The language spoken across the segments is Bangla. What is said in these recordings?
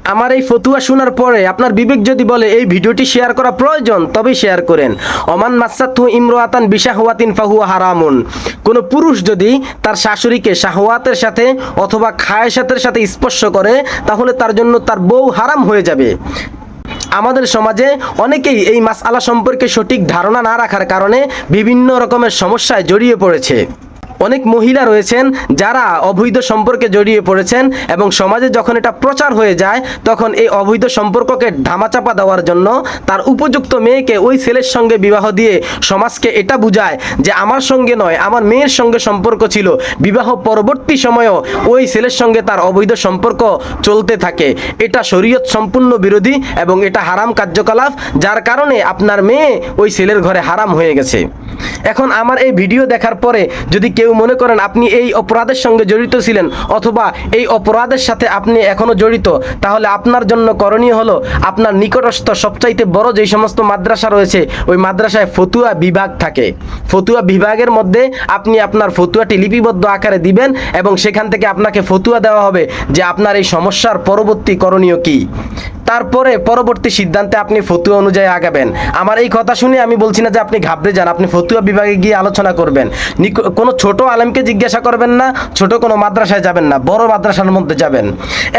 আমার এই ফতুয়া শোনার পরে আপনার বিবেক যদি বলে এই ভিডিওটি শেয়ার করা প্রয়োজন, তবেই শেয়ার করেন। ওমান মাসাতহু ইমরাতান বিশাহওয়াতিন ফাহুয়া হারামুন। কোনো পুরুষ যদি তার শাশুড়িকে শাহওয়াতের সাথে অথবা খায়েশাতের সাথে স্পর্শ করে, তাহলে তার জন্য তার বউ হারাম হয়ে যাবে। আমাদের সমাজে অনেকেই এই মাসআলা সম্পর্কে সঠিক ধারণা না রাখার কারণে বিভিন্ন রকমের সমস্যায় জড়িয়ে পড়েছে। অনেক মহিলা রয়েছেন যারা অবৈধ সম্পর্কে জড়িয়ে পড়েছেন এবং সমাজে যখন এটা প্রচার হয়ে যায়, তখন এই অবৈধ সম্পর্ককে ধামাচাপা দেওয়ার জন্য তার উপযুক্ত মেয়েকে ওই ছেলের সঙ্গে বিবাহ দিয়ে সমাজকে এটা বুঝায় যে আমার সঙ্গে নয়, আমার মেয়ের সঙ্গে সম্পর্ক ছিল। বিবাহ পরবর্তী সময়েও ওই ছেলের সঙ্গে তার অবৈধ সম্পর্ক চলতে থাকে। এটা শরীয়ত সম্পূর্ণ বিরোধী এবং এটা হারাম কার্যকলাপ, যার কারণে আপনার মেয়ে ওই ছেলের ঘরে হারাম হয়ে গেছে। এখন আমার এই ভিডিও দেখার পরে যদি কেউ মনে করেন আপনি এই অপরাধের সঙ্গে জড়িত ছিলেন অথবা এই অপরাধের সাথে আপনি এখনো জড়িত, তাহলে আপনার জন্য করণীয় হলো আপনার নিকটস্থ সবচাইতে বড় যেই সমস্ত মাদ্রাসা রয়েছে ওই মাদ্রাসায় ফতুয়া বিভাগ থাকে। ফতুয়া বিভাগের মধ্যে আপনি আপনার ফতুয়াটি লিপিবদ্ধ আকারে দিবেন এবং সেখান থেকে আপনাকে ফতুয়া দেওয়া হবে যে আপনার এই সমস্যার পরবর্তী করণীয় কি। তারপরে পরবর্তী সিদ্ধান্তে আপনি ফতুয়া অনুযায়ী আগাবেন। আমার এই কথা শুনে আমি বলছি না যে আপনি ঘাবড়ে যান, আপনি ফতুয়া বিভাগে গিয়ে আলোচনা করবেন। কোনো ছোট আলেমকে জিজ্ঞাসা করবেন না, ছোট কোনো মাদ্রাসায় যাবেন না, বড় মাদ্রাসার মধ্যে যাবেন।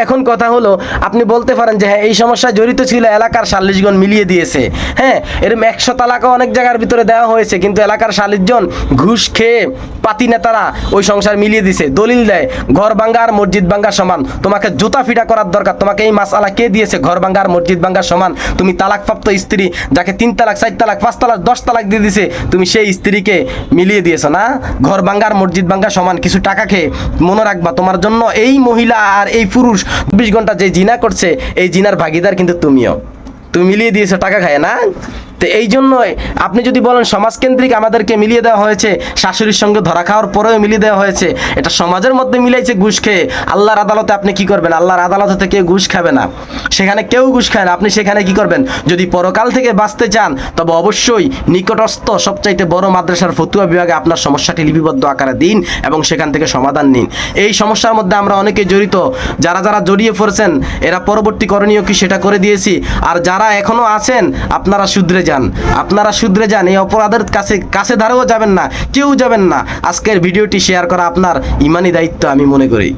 এখন কথা হলো, আপনি বলতে পারেন যে হ্যাঁ এই সমস্যায় জড়িত ছিল এলাকার শালিশগণ মিলিয়ে দিয়েছে। হ্যাঁ, এরকম 100 তালাকা অনেক জায়গার ভিতরে দেওয়া হয়েছে, কিন্তু এলাকার শালিশজন ঘুষ খেয়ে পাতি নেতারা ওই সংসার মিলিয়ে দিছে। দলিল দেয় ঘর ভাঙ্গা আর মসজিদ ভাঙ্গা সমান, তোমাকে জুতা ফিটা করার দরকার। তোমাকে এই মাসআলা কে দিয়েছে? ঘর ভাঙ্গা আর মসজিদ ভাঙ্গা সমান। তুমি তালাকপ্রাপ্ত স্ত্রী, যাকে 3 তালাক 4 তালাক 5 তালাক 10 তালাক দিয়ে দিছে, তুমি সেই স্ত্রীকে মিলিয়ে দিয়েছো না? ঘর ভাঙ্গা আর মসজিদ ভাঙ্গা সমান। কিছু টাকা খেয়ে মনে রাখবা, তোমার জন্য এই মহিলা আর এই পুরুষ 24 ঘন্টা যে জিনা করছে, এই জিনার ভাগিদার কিন্তু তুমিও। তুমি মিলিয়ে দিয়েছো টাকা খায় না? তো এই জন্যই আপনি যদি বলেন সমাজকেন্দ্রিক আমাদেরকে মিলিয়ে দেওয়া হয়েছে, শাশুড়ির সঙ্গে ধরা খাওয়ার পরেও মিলিয়ে দেওয়া হয়েছে, এটা সমাজের মধ্যে মিলাইছে ঘুষ খেয়ে। আল্লাহর আদালতে আপনি কি করবেন? আল্লাহর আদালতে থেকে ঘুষ খাবে না, সেখানে কেউ ঘুষ খায় না। আপনি সেখানে কি করবেন? যদি পরকাল থেকে বাঁচতে চান, তবে অবশ্যই নিকটস্থ সবচাইতে বড় মাদ্রাসার ফতুয়া বিভাগে আপনার সমস্যাটি লিপিবদ্ধ আকারে দিন এবং সেখান থেকে সমাধান নিন। এই সমস্যার মধ্যে আমরা অনেকে জড়িত। যারা যারা জড়িয়ে পড়েছেন এরা পরবর্তী করণীয় কি সেটা করে দিয়েছি। আর যারা এখনো আছেন আপনারা শুধরে যান, আপনারা শুধরে যান। এই অপরাধের কাছে ধারেও যাবেন না, কেউ যাবেন না। আজকের ভিডিওটি শেয়ার করা আপনার ইমানি দায়িত্ব আমি মনে করি।